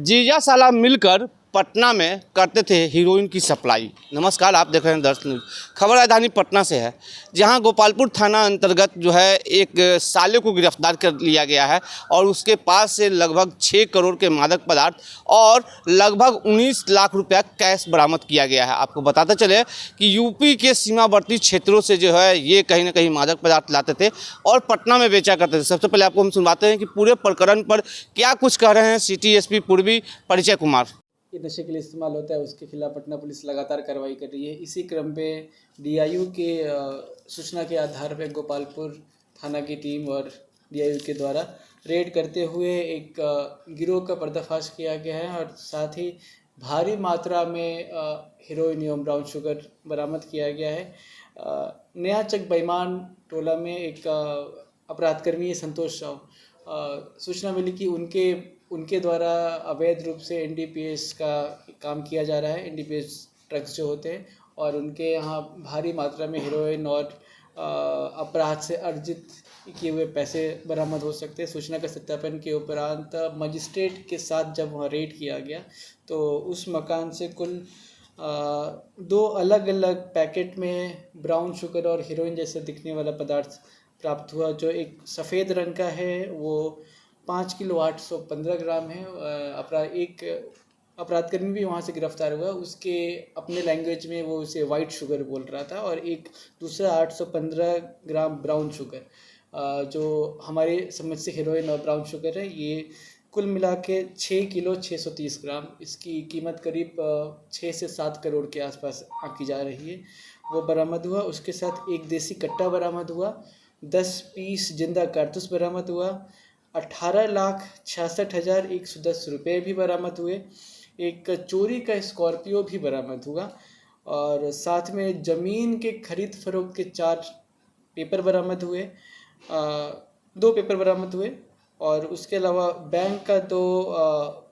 जीजा साला मिलकर पटना में करते थे हीरोइन की सप्लाई। नमस्कार, आप देख रहे हैं दर्शन न्यूज़। खबर राजधानी पटना से है, जहां गोपालपुर थाना अंतर्गत जो है एक साले को गिरफ्तार कर लिया गया है और उसके पास से लगभग 6 करोड़ के मादक पदार्थ और लगभग 19 लाख रुपया कैश बरामद किया गया है। आपको बताते चले कि यूपी के सीमावर्ती क्षेत्रों से जो है ये कहीं ना कहीं मादक पदार्थ लाते थे और पटना में बेचा करते थे। सबसे पहले आपको हम सुनवाते हैं कि पूरे प्रकरण पर क्या कुछ कह रहे हैं सिटी एसपी पूर्वी परिचय कुमार। ये नशे के लिए इस्तेमाल होता है, उसके खिलाफ पटना पुलिस लगातार कार्रवाई कर रही है। इसी क्रम पे डीआईयू के सूचना के आधार पर गोपालपुर थाना की टीम और डीआईयू के द्वारा रेड करते हुए एक गिरोह का पर्दाफाश किया गया है और साथ ही भारी मात्रा में हीरोइन एवं ब्राउन शुगर बरामद किया गया है। नया चक बैमान टोला में एक अपराधकर्मी है संतोष साव, सूचना मिली कि उनके द्वारा अवैध रूप से एनडीपीएस का काम किया जा रहा है। एनडीपीएस ड्रग्स जो होते हैं और उनके यहाँ भारी मात्रा में हीरोइन और अपराध से अर्जित किए हुए पैसे बरामद हो सकते हैं। सूचना का सत्यापन के उपरांत मजिस्ट्रेट के साथ जब वहाँ रेड किया गया तो उस मकान से कुल 2 अलग अलग पैकेट में ब्राउन शुगर और हीरोइन जैसे दिखने वाला पदार्थ प्राप्त हुआ। जो एक सफ़ेद रंग का है वो 5 किलो 815 ग्राम है। एक अपराधकर्मी भी वहाँ से गिरफ्तार हुआ, उसके अपने लैंग्वेज में वो उसे वाइट शुगर बोल रहा था। और एक दूसरा 815 ग्राम ब्राउन शुगर, जो हमारे समझ से हीरोइन और ब्राउन शुगर है, ये कुल मिला के 6 किलो 630 ग्राम, इसकी कीमत करीब 6 से 7 करोड़ के आसपास आंकी जा रही है, वो बरामद हुआ। उसके साथ एक देसी कट्टा बरामद हुआ, 10 पीस जिंदा कारतूस बरामद हुआ, 18,66,110 रुपये भी बरामद हुए। एक चोरी का स्कॉर्पियो भी बरामद हुआ और साथ में ज़मीन के खरीद फरोख्त के 4 पेपर बरामद हुए, 2 पेपर बरामद हुए और उसके अलावा बैंक का 2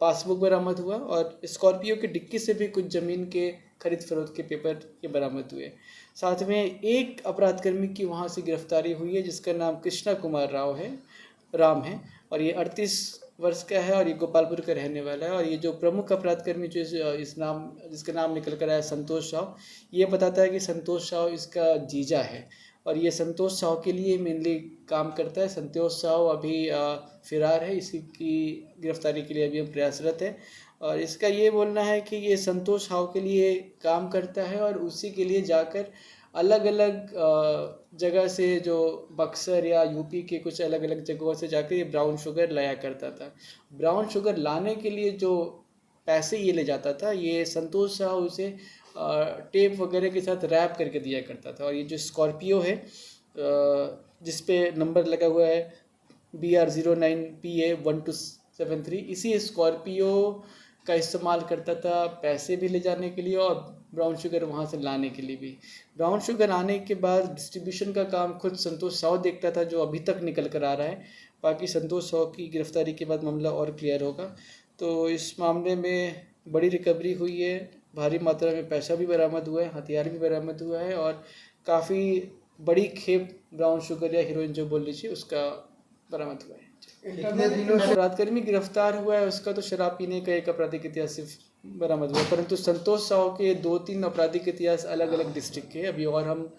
पासबुक बरामद हुआ और स्कॉर्पियो की डिक्की से भी कुछ ज़मीन के खरीद फरोख्त के पेपर ये बरामद हुए। साथ में एक अपराधकर्मी की वहाँ से गिरफ्तारी हुई है जिसका नाम कृष्णा कुमार राम है और ये 38 वर्ष का है और ये गोपालपुर का रहने वाला है। और ये जो प्रमुख अपराधकर्मी जो जिसका नाम निकल कर आया संतोष साव, ये बताता है कि संतोष साव इसका जीजा है और ये संतोष साव के लिए मेनली काम करता है। संतोष साव अभी फरार है, इसकी गिरफ्तारी के लिए अभी हम प्रयासरत है और इसका ये बोलना है कि ये संतोष साव के लिए काम करता है और उसी के लिए जाकर अलग अलग जगह से, जो बक्सर या यूपी के कुछ अलग अलग जगहों से जाकर ये ब्राउन शुगर लाया करता था। ब्राउन शुगर लाने के लिए जो पैसे ये ले जाता था, ये संतोष साव उसे टेप वगैरह के साथ रैप करके दिया करता था। और ये जो स्कॉर्पियो है जिस पे नंबर लगा हुआ है BR09PA1273, इसी स्कॉर्पियो का इस्तेमाल करता था पैसे भी ले जाने के लिए और ब्राउन शुगर वहाँ से लाने के लिए भी। ब्राउन शुगर आने के बाद डिस्ट्रीब्यूशन का काम खुद संतोष साव देखता था, जो अभी तक निकल कर आ रहा है। बाकी संतोष साव की गिरफ्तारी के बाद मामला और क्लियर होगा। तो इस मामले में बड़ी रिकवरी हुई है, भारी मात्रा में पैसा भी बरामद हुआ है, हथियार भी बरामद हुआ है और काफ़ी बड़ी खेप ब्राउन शुगर या हीरोइन जो बोल लीजिए उसका बरामद हुआ है। अपराधकर्मी गिरफ्तार हुआ है, उसका तो शराब पीने का एक आपराधिक इतिहास सिर्फ बरामद हुआ, परंतु संतोष साव के 2-3 आपराधिक इतिहास अलग अलग डिस्ट्रिक्ट के अभी और हम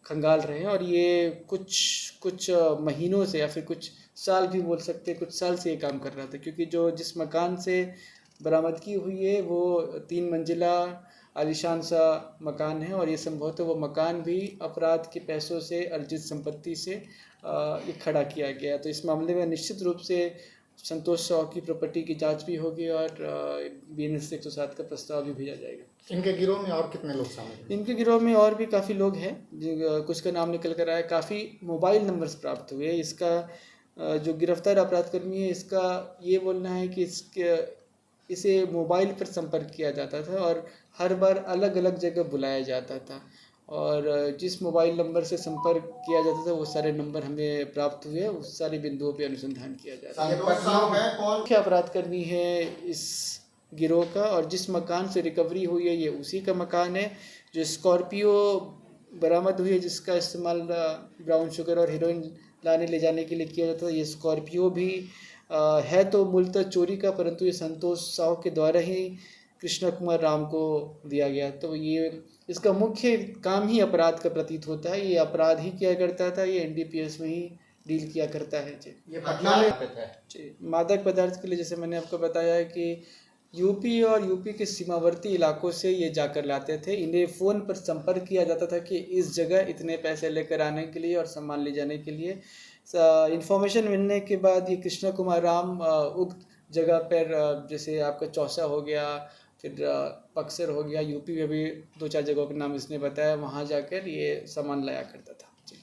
खंगाल रहे हैं और ये कुछ महीनों से या फिर कुछ साल भी बोल सकते हैं, कुछ साल से ये काम कर रहा था। क्योंकि जिस मकान से बरामदगी हुई है वो 3 मंजिला आलीशान सा मकान है और ये संभवतः वो मकान भी अपराध के पैसों से, अर्जित संपत्ति से ये खड़ा किया गया। तो इस मामले में निश्चित रूप से संतोष साव की प्रॉपर्टी की जांच भी होगी और BNS 107 का प्रस्ताव भी भेजा जाएगा। इनके गिरोह में और कितने लोग शामिल हैं? इनके गिरोह में और भी काफ़ी लोग हैं, कुछ का नाम निकल कर आया। काफ़ी मोबाइल नंबर्स प्राप्त हुए। इसका जो गिरफ्तार अपराधकर्मी है, इसका ये बोलना है कि इसे मोबाइल पर संपर्क किया जाता था और हर बार अलग अलग जगह बुलाया जाता था और जिस मोबाइल नंबर से संपर्क किया जाता था वो सारे नंबर हमें प्राप्त हुए, उस सारे बिंदुओं पे अनुसंधान किया जाता है। मुख्य अपराधकर्मी है इस गिरोह का और जिस मकान से रिकवरी हुई है ये उसी का मकान है। जो स्कॉर्पियो बरामद हुई है जिसका इस्तेमाल ब्राउन शुगर और हीरोइन लाने ले जाने के लिए किया जाता है, ये स्कॉर्पियो भी है तो मूलतः चोरी का, परंतु ये संतोष साहू के द्वारा ही कृष्णा कुमार राम को दिया गया। तो ये इसका मुख्य काम ही अपराध का प्रतीत होता है। ये अपराध ही किया करता था, ये एनडीपीएस में ही डील किया करता है जी। ये पटना में जी, मादक पदार्थ के लिए जैसे मैंने आपको बताया है कि यूपी और यूपी के सीमावर्ती इलाकों से ये जाकर लाते थे। इन्हें फ़ोन पर संपर्क किया जाता था कि इस जगह इतने पैसे लेकर आने के लिए और सामान ले जाने के लिए। इंफॉर्मेशन मिलने के बाद ये कृष्णा कुमार राम उक्त जगह पर जैसे आपका चौसा हो गया, फिर बक्सर हो गया, यूपी में भी 2-4 जगहों के नाम इसने बताया, वहाँ जाकर ये सामान लाया करता था जी।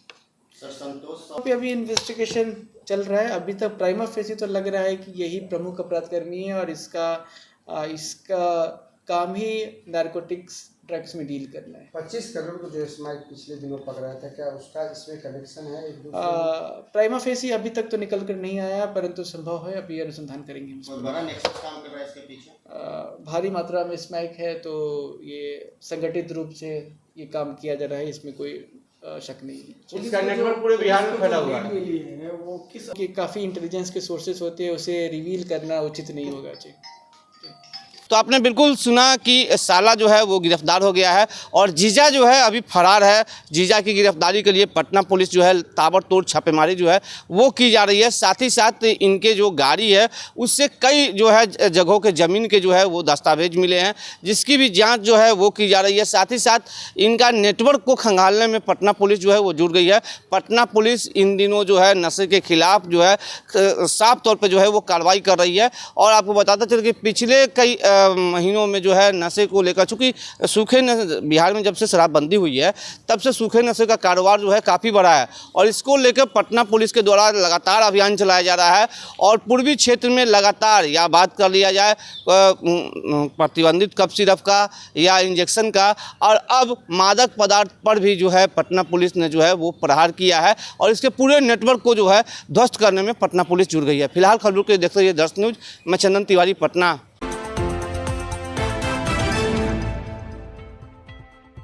सर संतोष अभी इन्वेस्टिगेशन चल रहा है। अभी तक प्राइमा फेसी तो लग रहा है कि यही प्रमुख अपराधकर्मी है और इसका काम ही नारकोटिक्स ड्रग्स में डील करना है। 25 करोड़ को जो स्मैक पिछले दिनों पकड़ा था, क्या उसका इसमें कनेक्शन है एक दूसरे प्राइमा फेसी अभी तक तो निकल कर नहीं आया, परंतु संभव है, अभी अनुसंधान करेंगे हम इसमें। बड़ा नेक्सस काम कर रहा है इसके पीछे, भारी मात्रा में स्मैक है, तो ये संगठित रूप से ये काम किया जा रहा है, इसमें कोई शक नहीं है। इसका नेटवर्क पूरे बिहार में फैला हुआ है। कि काफ़ी इंटेलिजेंस के सोर्सेस होते हैं, उसे रिवील करना उचित नहीं होगा जी। तो आपने बिल्कुल सुना कि साला जो है वो गिरफ्तार हो गया है और जीजा जो है अभी फरार है। जीजा की गिरफ्तारी के लिए पटना पुलिस जो है ताबड़तोड़ छापेमारी जो है वो की जा रही है। साथ ही साथ इनके जो गाड़ी है उससे कई जो है जगहों के ज़मीन के जो है वो दस्तावेज मिले हैं, जिसकी भी जांच जो है वो की जा रही है। साथ ही साथ इनका नेटवर्क को खंगालने में पटना पुलिस जो है वो जुड़ गई है। पटना पुलिस इन दिनों जो है नशे के खिलाफ जो है साफ तौर पर जो है वो कार्रवाई कर रही है। और आपको बताता चल कि पिछले कई महीनों में जो है नशे को लेकर, चूँकि सूखे नशे बिहार में जब से शराबबंदी हुई है तब से सूखे नशे का कारोबार जो है काफ़ी बढ़ा है और इसको लेकर पटना पुलिस के द्वारा लगातार अभियान चलाया जा रहा है। और पूर्वी क्षेत्र में लगातार, या बात कर लिया जाए प्रतिबंधित कफ सिरप का या इंजेक्शन का, और अब मादक पदार्थ पर भी जो है पटना पुलिस ने जो है वो प्रहार किया है और इसके पूरे नेटवर्क को जो है ध्वस्त करने में पटना पुलिस जुड़ गई है। फिलहाल खबरों के लिए देखते रहिए दर्श न्यूज़। मैं चंदन तिवारी, पटना।